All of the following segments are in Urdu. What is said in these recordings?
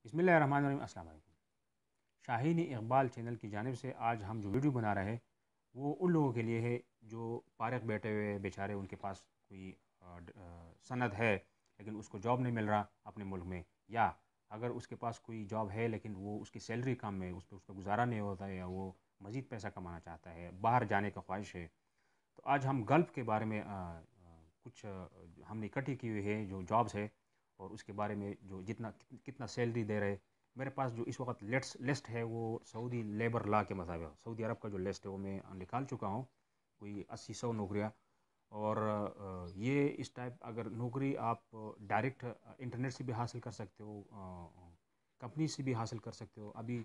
بسم اللہ الرحمن الرحیم۔ السلام علیکم۔ شاہین اقبال چینل کی جانب سے آج ہم جو ویڈیو بنا رہے ہیں وہ ان لوگوں کے لیے ہے جو فارغ بیٹھے ہوئے بیچارے، ان کے پاس کوئی سند ہے لیکن اس کو جاب نہیں مل رہا اپنے ملک میں، یا اگر اس کے پاس کوئی جاب ہے لیکن وہ اس کی سیلری کم ہے، اس پہ اس کا گزارا نہیں ہوتا ہے، یا وہ مزید پیسہ کمانا چاہتا ہے، باہر جانے کا خواہش ہے۔ تو آج ہم گلف کے بارے میں کچھ ہم نے اکٹھی کی ہوئی ہے جو جابس ہے، اور اس کے بارے میں جو کتنا سیلری دے رہے۔ میرے پاس جو اس وقت لسٹ ہے وہ سعودی لیبر لا کے مطابق، سعودی عرب کا جو لسٹ ہے وہ میں نکال چکا ہوں، کوئی 80-100 نوکریاں۔ اور یہ اس ٹائپ اگر نوکری آپ ڈائریکٹ انٹرنیٹ سے بھی حاصل کر سکتے ہو، کمپنی سے بھی حاصل کر سکتے ہو۔ ابھی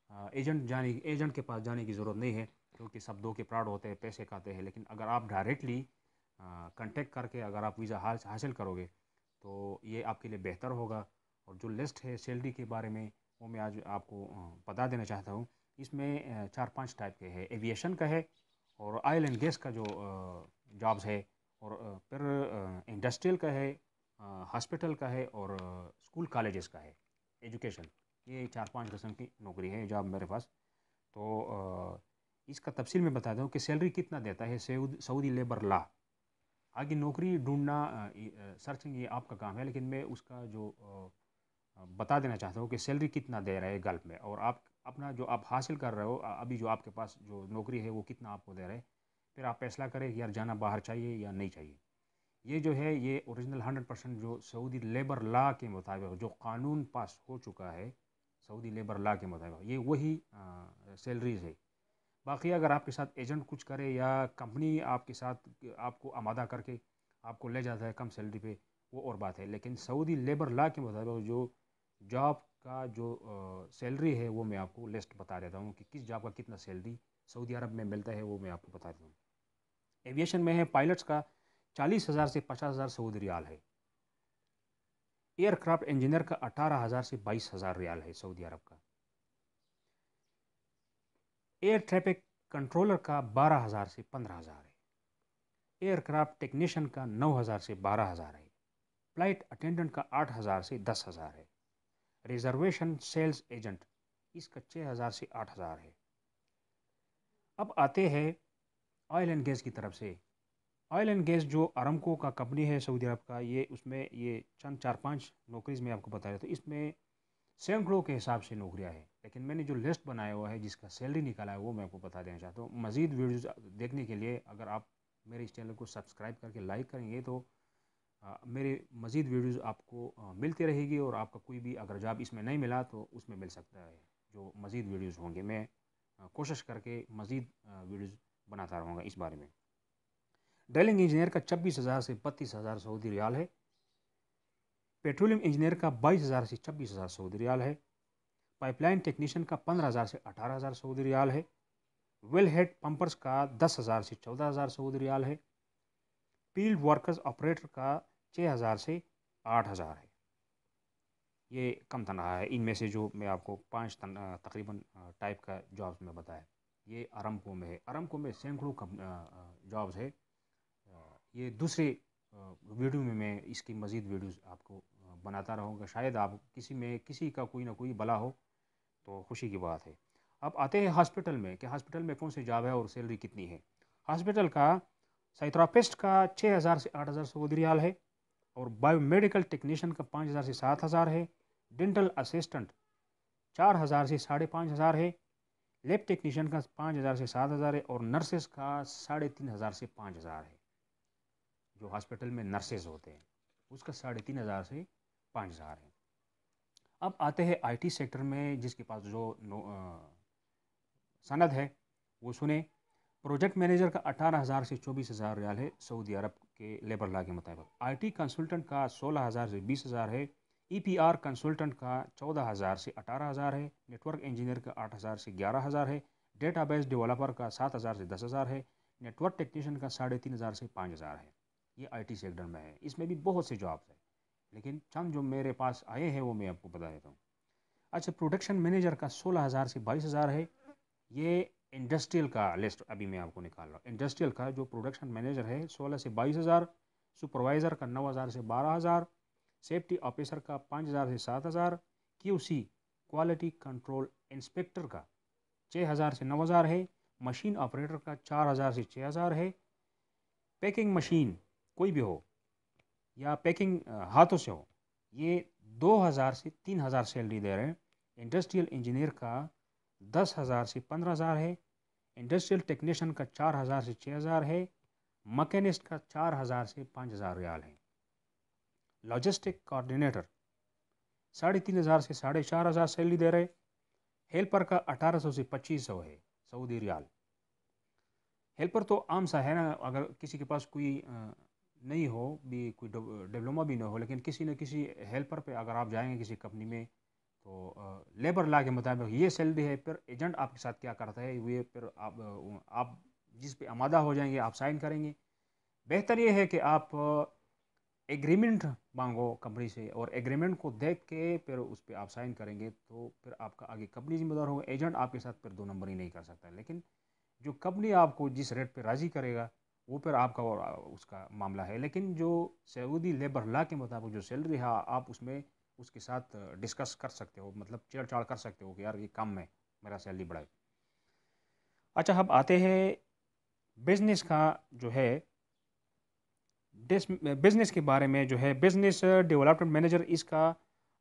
ایجنٹ کے پاس جانے کی ضرورت نہیں ہے، کیونکہ سب دو کے پراڈ ہوتے ہیں، پیسے کھاتے ہیں۔ لیکن اگر آپ ڈائریکٹلی کنٹیکٹ کر کے اگر آپ ویزا حاصل کرو گے تو یہ آپ کے لیے بہتر ہوگا۔ اور جو لسٹ ہے سیلری کے بارے میں وہ میں آج آپ کو بتا دینا چاہتا ہوں۔ اس میں 4-5 ٹائپ کے ہے۔ ایویشن کا ہے، اور آئل اینڈ گیس کا جو جابز ہے، اور پھر انڈسٹریل کا ہے، ہاسپٹل کا ہے، اور اسکول کالجز کا ہے، ایجوکیشن۔ یہ 4-5 قسم کی نوکری ہے جاب میرے پاس۔ تو اس کا تفصیل میں بتا دوں کہ سیلری کتنا دیتا ہے سعودی لیبر لا۔ آگے نوکری ڈھونڈنا، سرچنگ، یہ آپ کا کام ہے، لیکن میں اس کا جو بتا دینا چاہتا ہوں کہ سیلری کتنا دے رہے گلف میں، اور آپ اپنا جو آپ حاصل کر رہے ہو ابھی جو آپ کے پاس جو نوکری ہے وہ کتنا آپ کو دے رہے، پھر آپ فیصلہ کریں کہ یار جانا باہر چاہیے یا نہیں چاہیے۔ یہ جو ہے یہ اوریجنل 100% جو سعودی لیبر لا کے مطابق جو قانون پاس ہو چکا ہے، سعودی لیبر لا کے مطابق یہ وہی سیلریز ہے۔ باقی اگر آپ کے ساتھ ایجنٹ کچھ کرے یا کمپنی آپ کے ساتھ آپ کو آمادہ کر کے آپ کو لے جاتا ہے کم سیلری پہ، وہ اور بات ہے۔ لیکن سعودی لیبر لا کے مطابق جو جاب کا جو سیلری ہے وہ میں آپ کو لسٹ بتا دیتا ہوں کہ کس جاب کا کتنا سیلری سعودی عرب میں ملتا ہے، وہ میں آپ کو بتا دیتا ہوں۔ ایویشن میں ہے پائلٹس کا 40,000 سے 50,000 سعودی ریال ہے۔ ایئر کرافٹ انجینئر کا 18,000 سے 22,000 ریال ہے سعودی عرب کا۔ ایئر ٹریفک کنٹرولر کا 12,000 سے 15,000 ہے۔ ایئر کرافٹ ٹیکنیشین کا 9,000 سے 12,000 ہے۔ فلائٹ اٹینڈنٹ کا 8,000 سے 10,000 ہے۔ ریزرویشن سیلز ایجنٹ اس کا 6,000 سے 8,000 ہے۔ اب آتے ہیں آئل اینڈ گیس کی طرف سے۔ آئل اینڈ گیس جو ارمکو کا کمپنی ہے سعودی عرب کا، یہ اس میں یہ چند 4-5 نوکریز میں آپ کو بتا رہا تو اس میں سینکڑوں کے حساب سے نوکریاں ہیں، لیکن میں نے جو لسٹ بنایا ہوا ہے جس کا سیلری نکالا ہے وہ میں آپ کو بتا دینا چاہتا ہوں۔ مزید ویڈیوز دیکھنے کے لیے اگر آپ میرے اس چینل کو سبسکرائب کر کے لائک کریں گے تو میرے مزید ویڈیوز آپ کو ملتی رہے گی، اور آپ کا کوئی بھی اگر جاب اس میں نہیں ملا تو اس میں مل سکتا ہے۔ جو مزید ویڈیوز ہوں گے میں کوشش کر کے مزید ویڈیوز بناتا رہوں گا اس بارے میں۔ ڈرلنگ انجینئر کا 26,000 سے 32,000 سعودی ریال ہے۔ پیٹرولیم انجینئر کا 22,000 سے 26,000 سعودی ریال ہے۔ پائپ لائن ٹیکنیشین کا 15,000 سے 18,000 سعودی ریال ہے۔ ویل ہیڈ پمپرز کا 10,000 سے 14,000 سعودی ریال ہے۔ فیلڈ ورکرز آپریٹر کا 6,000 سے 8,000 ہے۔ یہ کم تنخواہ ہے، ان میں سے جو میں آپ کو 5 تقریباً ٹائپ کا جابز میں بتایا، یہ ارمکو میں ہے۔ ارمکو میں سینکڑوں جابز ہے۔ یہ دوسرے ویڈیو میں اس کی مزید ویڈیوز آپ کو بناتا رہوں گا، شاید آپ کسی کا کوئی نہ کوئی بلا ہو تو خوشی کی بات ہے۔ اب آتے ہیں ہاسپٹل میں کہ ہاسپٹل میں کون سی جاب ہے اور سیلری کتنی ہے۔ ہاسپٹل کا سائتراپسٹ کا 6,000 سے 8,000 سعودی ریال ہے، اور بایو میڈیکل ٹیکنیشین کا 5,000 سے 7,000 ہے۔ ڈینٹل اسسٹنٹ 4,000 سے 5,500 ہے۔ لیب ٹیکنیشین کا 5,000 سے 7,000 ہے، اور نرسز کا 3,500 سے 5,000 ہے۔ جو ہاسپٹل میں نرسز ہوتے ہیں اس کا 3,500 سے 5,000 ہے۔ اب آتے ہیں آئی ٹی سیکٹر میں، جس کے پاس جو سند ہے وہ سنیں۔ پروجیکٹ مینیجر کا 18,000 سے 24,000 ریال ہے سعودی عرب کے لیبر لا کے مطابق۔ آئی ٹی کنسلٹنٹ کا 16,000 سے 20,000 ہے۔ ای پی آر کنسلٹنٹ کا 14,000 سے 18,000 ہے۔ نیٹ ورک انجینئر کا 8,000 سے 11,000 ہے۔ ڈیٹا بیس ڈیولپر کا 7,000 سے 10,000 ہے۔ نیٹ ورک ٹیکنیشین کا 3,500 سے 5,000 ہے۔ یہ آئی ٹی سیکٹر میں ہے، اس میں بھی بہت سے جابس ہیں، لیکن چند جو میرے پاس آئے ہیں وہ میں آپ کو بتا دیتا ہوں۔ اچھا، پروڈکشن مینیجر کا 16,000 سے 22,000 ہے۔ یہ انڈسٹریل کا لسٹ ابھی میں آپ کو نکال رہا ہوں۔ انڈسٹریل کا جو پروڈکشن مینیجر ہے 16 سے 22,000، سپروائزر کا 9,000 سے 12,000، سیفٹی آفیسر کا 5,000 سے 7,000، QC کوالٹی کنٹرول انسپیکٹر کا 6,000 سے 9,000 ہے، مشین آپریٹر کا 4,000 سے 6,000 ہے، پیکنگ مشین کوئی بھی ہو یا پیکنگ ہاتھوں سے ہو یہ 2,000 سے 3,000 سیلری دے رہے ہیں، انڈسٹریل انجینئر کا 10,000 سے 15,000 ہے، انڈسٹریل ٹیکنیشین کا 4,000 سے 6,000 ہے، مکینسٹ کا 4,000 سے 5,000 ریال ہے، لاجسٹک کوآرڈینیٹر 3,500 سے 4,500 سیلری دے رہے، ہیلپر کا 1,800 سے 2,500 ہے سعودی ریال۔ ہیلپر تو عام سا ہے نا، اگر کسی کے پاس کوئی نہیں ہو بھی، کوئی ڈپلوما بھی نہ ہو، لیکن کسی نہ کسی ہیلپر پہ اگر آپ جائیں گے کسی کمپنی میں تو لیبر لا کے مطابق یہ سیلری ہے۔ پھر ایجنٹ آپ کے ساتھ کیا کرتا ہے، یہ پھر آپ جس پہ آمادہ ہو جائیں گے آپ سائن کریں گے۔ بہتر یہ ہے کہ آپ ایگریمنٹ مانگو کمپنی سے، اور ایگریمنٹ کو دیکھ کے پھر اس پہ آپ سائن کریں گے تو پھر آپ کا آگے کمپنی ذمہ دار ہوگا، ایجنٹ آپ کے ساتھ پھر 2 نمبر ہی نہیں کر سکتا۔ لیکن جو کمپنی آپ کو جس ریٹ پہ راضی کرے گا وہ پھر آپ کا اس کا معاملہ ہے، لیکن جو سعودی لیبر لا کے مطابق جو سیلری ہے آپ اس میں اس کے ساتھ ڈسکس کر سکتے ہو، مطلب چیڑ چاڑ کر سکتے ہو کہ یار یہ کم ہے، میرا سیلری بڑھائے۔ اچھا اب آتے ہیں بزنس کا جو ہے، بزنس کے بارے میں جو ہے بزنس ڈیولپمنٹ مینیجر، اس کا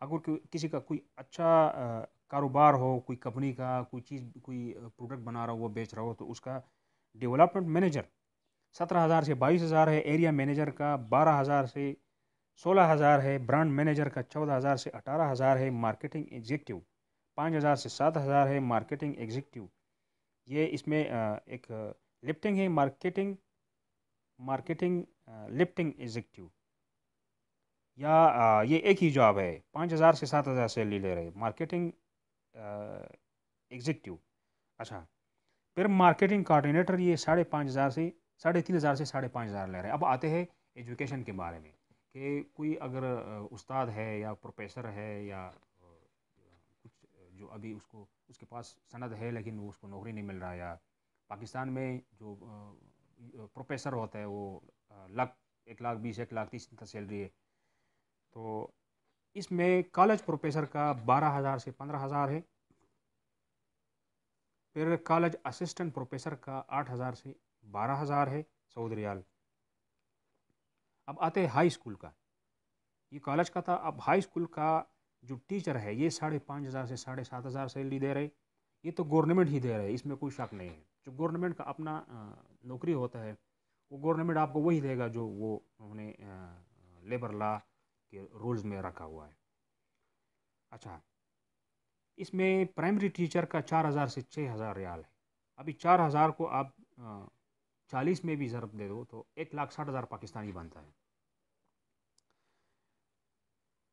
اگر کسی کا کوئی اچھا کاروبار ہو، کوئی کمپنی کا کوئی چیز کوئی پروڈکٹ بنا رہا ہو وہ بیچ رہا ہو، تو اس کا ڈیولپمنٹ مینیجر 17,000 سے 22,000 ہے، ایریا مینیجر کا 12,000 سے 16,000 ہے، برانڈ مینیجر کا 14,000 سے 18,000 ہے، مارکیٹنگ ایگزیکٹو 5,000 سے 7,000 ہے، مارکیٹنگ ایگزیکٹو یہ اس میں ایک لفٹنگ ہے، مارکیٹنگ لفٹنگ ایگزیکٹو، یا یہ ایک ہی جاب ہے، 5,000 سے 7,000 سیلری لے رہے مارکیٹنگ ایگزیکٹو۔ اچھا پھر مارکیٹنگ کوآرڈینیٹر یہ 5,500 سے 3,500 سے 5,500 لے رہے ہیں۔ اب آتے ہیں ایجوکیشن کے بارے میں کہ کوئی اگر استاد ہے یا پروفیسر ہے یا کچھ جو ابھی اس کے پاس سند ہے لیکن وہ اس کو نوکری نہیں مل رہا، یا پاکستان میں جو پروفیسر ہوتا ہے وہ 1,20,000 1,30,000 تک سیلری ہے، تو اس میں کالج پروفیسر کا 12,000 سے 15,000 ہے، پھر کالج اسسٹنٹ پروفیسر کا 8,000 سے 12,000 ہے سعودی ریال۔ اب آتے ہیں ہائی اسکول کا، یہ کالج کا تھا، اب ہائی اسکول کا جو ٹیچر ہے یہ 5,500 سے 7,500 سیلری دے رہے، یہ تو گورنمنٹ ہی دے رہے، اس میں کوئی شک نہیں ہے، جو گورنمنٹ کا اپنا نوکری ہوتا ہے وہ گورنمنٹ آپ کو وہی دے گا جو وہ انہوں نے لیبر لا کے رولز میں رکھا ہوا ہے۔ اچھا اس میں پرائمری ٹیچر کا 4,000 سے 6,000 ریال ہے، ابھی 4,000 کو آپ 40 میں بھی ضرب دے دو تو 1,60,000 پاکستانی بنتا ہے۔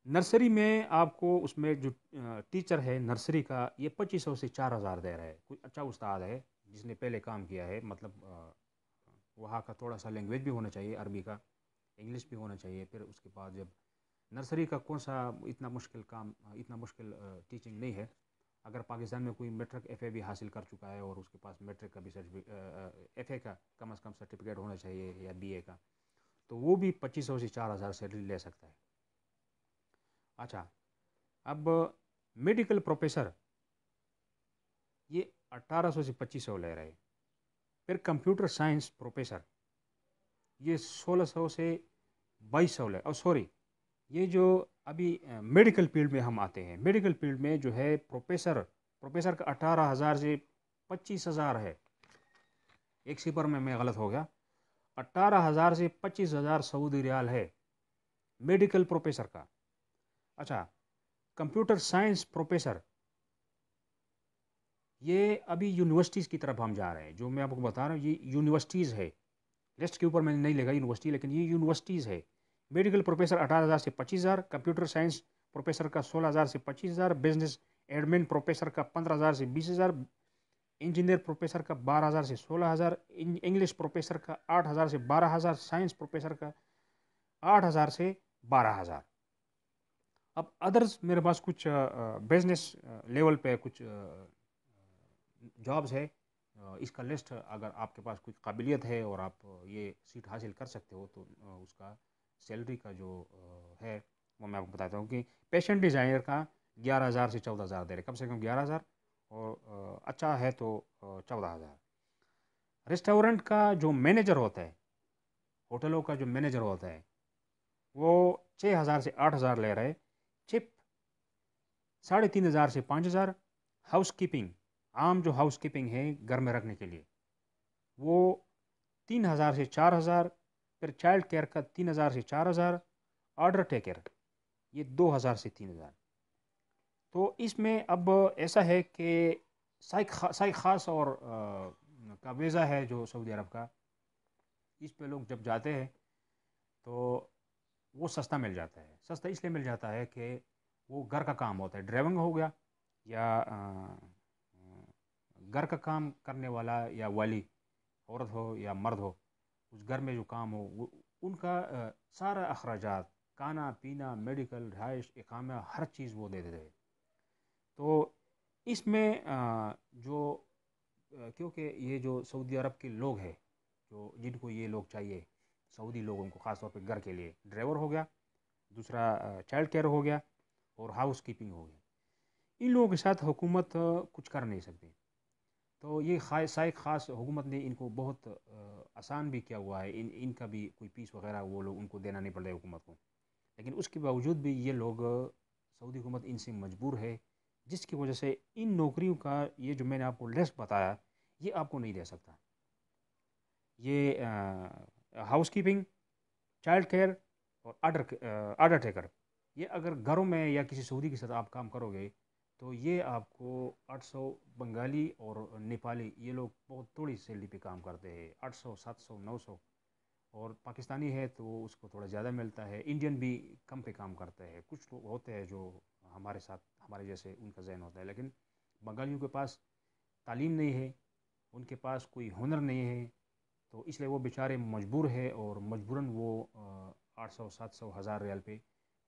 نرسری میں آپ کو اس میں جو ٹیچر ہے نرسری کا یہ 2,500 سے 4,000 دے رہا ہے، کوئی اچھا استاد ہے جس نے پہلے کام کیا ہے، مطلب وہاں کا تھوڑا سا لینگویج بھی ہونا چاہیے، عربی کا انگلش بھی ہونا چاہیے، پھر اس کے بعد جب نرسری کا کون سا اتنا مشکل کام، اتنا مشکل ٹیچنگ نہیں ہے، اگر پاکستان میں کوئی میٹرک ایف اے بھی حاصل کر چکا ہے اور اس کے پاس میٹرک کا بھی ایف اے کا کم از کم سرٹیفکیٹ ہونا چاہیے یا بی اے کا، تو وہ بھی 2,500 سے 4,000 سیلری لے سکتا ہے۔ اچھا اب میڈیکل پروفیسر یہ 1,800 سے 2,500 لے رہے، پھر کمپیوٹر سائنس پروفیسر یہ 1,600 سے 2,200 لے، اور سوری یہ جو ابھی میڈیکل فیلڈ میں ہم آتے ہیں، میڈیکل فیلڈ میں جو ہے پروفیسر کا 18,000 سے 25,000 ہے، ایک سپر میں غلط ہو گیا، 18,000 سے 25,000 سعودی ریال ہے میڈیکل پروفیسر کا۔ اچھا کمپیوٹر سائنس پروفیسر یہ ابھی یونیورسٹیز کی طرف ہم جا رہے ہیں، جو میں آپ کو بتا رہا ہوں یہ یونیورسٹیز ہے، لسٹ کے اوپر میں نے نہیں لگا یونیورسٹی، لیکن یہ یونیورسٹیز ہے۔ میڈیکل پروفیسر 18,000 سے 25,000، کمپیوٹر سائنس پروفیسر کا 16,000 سے 25,000، بزنس ایڈمن پروفیسر کا 15,000 سے 20,000، انجینئر پروفیسر کا 12,000 سے 16,000، انگلش پروفیسر کا 8,000 سے 12,000، سائنس پروفیسر کا 8,000 سے 12,000۔ اب ادرس میرے پاس کچھ بزنس لیول پہ کچھ جابز ہے، اس کا لسٹ اگر آپ کے پاس کچھ قابلیت ہے اور آپ یہ سیٹ حاصل کر سکتے ہو تو اس کا سیلری کا جو ہے وہ میں آپ کو بتاتا ہوں کہ پیشن ڈیزائنر کا 11,000 سے 14,000 دے رہے، کم سے کم 11,000، اور اچھا ہے تو 14,000۔ ریسٹورنٹ کا جو مینیجر ہوتا ہے، ہوٹلوں کا جو مینیجر ہوتا ہے، وہ 6,000 سے 8,000 لے رہے، چپ 3,500 سے 5,000۔ ہاؤس کیپنگ، عام جو ہاؤس کیپنگ ہے گھر میں رکھنے کے لیے، وہ 3,000 سے 4,000۔ پھر چائلڈ کیئر کا 3,000 سے 4,000۔ آرڈر ٹیکر یہ 2,000 سے 3,000۔ تو اس میں اب ایسا ہے کہ سائق خاص اور کا ویزا ہے جو سعودی عرب کا، اس پہ لوگ جب جاتے ہیں تو وہ سستا مل جاتا ہے۔ سستا اس لیے مل جاتا ہے کہ وہ گھر کا کام ہوتا ہے، ڈرائیونگ ہو گیا یا گھر کا کام کرنے والا، یا والی عورت ہو یا مرد ہو، اس گھر میں جو کام ہو، وہ ان کا سارا اخراجات، کھانا پینا، میڈیکل، رہائش، اقامہ، ہر چیز وہ دے دیتے ہیں۔ تو اس میں جو کیونکہ یہ جو سعودی عرب کے لوگ ہیں، جو جن کو یہ لوگ چاہیے، سعودی لوگوں کو خاص طور پہ گھر کے لیے، ڈرائیور ہو گیا، دوسرا چائلڈ کیئر ہو گیا، اور ہاؤس کیپنگ ہو گیا، ان لوگوں کے ساتھ حکومت کچھ کر نہیں سکتی۔ تو یہ سائق خاص حکومت نے ان کو بہت آسان بھی کیا ہوا ہے، ان کا بھی کوئی فیس وغیرہ وہ لوگ ان کو دینا نہیں پڑتا ہے حکومت کو، لیکن اس کے باوجود بھی یہ لوگ سعودی حکومت ان سے مجبور ہے، جس کی وجہ سے ان نوکریوں کا یہ جو میں نے آپ کو لسٹ بتایا، یہ آپ کو نہیں دے سکتا۔ یہ ہاؤس کیپنگ، چائلڈ کیئر، اور آرڈر ٹیکر، یہ اگر گھروں میں یا کسی سعودی کے ساتھ آپ کام کرو گے تو یہ آپ کو 800، بنگالی اور نیپالی یہ لوگ بہت تھوڑی سیلری پہ کام کرتے ہیں، 800، 700، 900، اور پاکستانی ہے تو اس کو تھوڑا زیادہ ملتا ہے، انڈین بھی کم پہ کام کرتا ہے، کچھ لوگ ہوتے ہیں جو ہمارے ساتھ ہمارے جیسے ان کا ذہن ہوتا ہے، لیکن بنگالیوں کے پاس تعلیم نہیں ہے، ان کے پاس کوئی ہنر نہیں ہے، تو اس لیے وہ بیچارے مجبور ہے، اور مجبوراً وہ 800، 700، 1,000 ریال پہ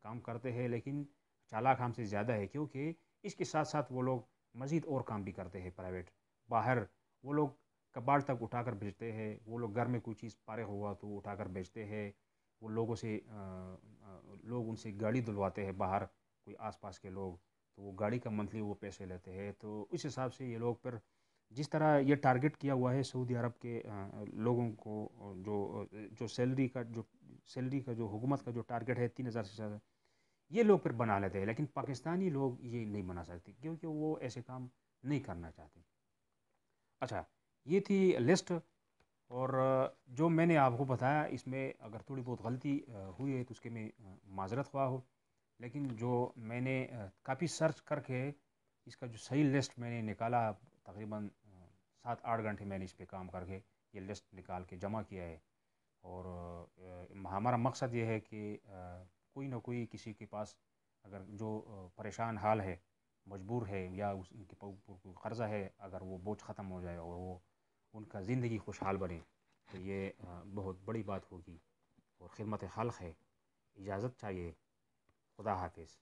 کام کرتے ہیں، لیکن چالاک ہم سے زیادہ ہے، کیونکہ اس کے ساتھ ساتھ وہ لوگ مزید اور کام بھی کرتے ہیں پرائیویٹ، باہر وہ لوگ کباڑ تک اٹھا کر بیچتے ہیں، وہ لوگ گھر میں کوئی چیز فارغ ہوا تو اٹھا کر بیچتے ہیں، وہ لوگوں سے لوگ ان سے گاڑی دلواتے ہیں باہر، کوئی آس پاس کے لوگ، تو وہ گاڑی کا منتھلی وہ پیسے لیتے ہیں، تو اس حساب سے یہ لوگ پھر جس طرح یہ ٹارگٹ کیا ہوا ہے سعودی عرب کے لوگوں کو، جو سیلری کا جو حکومت کا جو ٹارگٹ ہے 3,000 سے زیادہ، یہ لوگ پھر بنا لیتے ہیں، لیکن پاکستانی لوگ یہ نہیں بنا سکتے کیونکہ وہ ایسے کام نہیں کرنا چاہتے۔ اچھا، یہ تھی لسٹ، اور جو میں نے آپ کو بتایا اس میں اگر تھوڑی بہت غلطی ہوئی ہے تو اس کے میں معذرت خواہ ہو، لیکن جو میں نے کافی سرچ کر کے اس کا جو صحیح لسٹ میں نے نکالا، تقریباً 7-8 گھنٹے میں نے اس پہ کام کر کے یہ لسٹ نکال کے جمع کیا ہے، اور ہمارا مقصد یہ ہے کہ کوئی نہ کوئی کسی کے پاس اگر جو پریشان حال ہے، مجبور ہے، یا ان کے کوئی قرضہ ہے، اگر وہ بوجھ ختم ہو جائے اور وہ ان کا زندگی خوشحال بنے، تو یہ بہت بڑی بات ہوگی، اور خدمت خلق ہے۔ اجازت چاہیے، خدا حافظ۔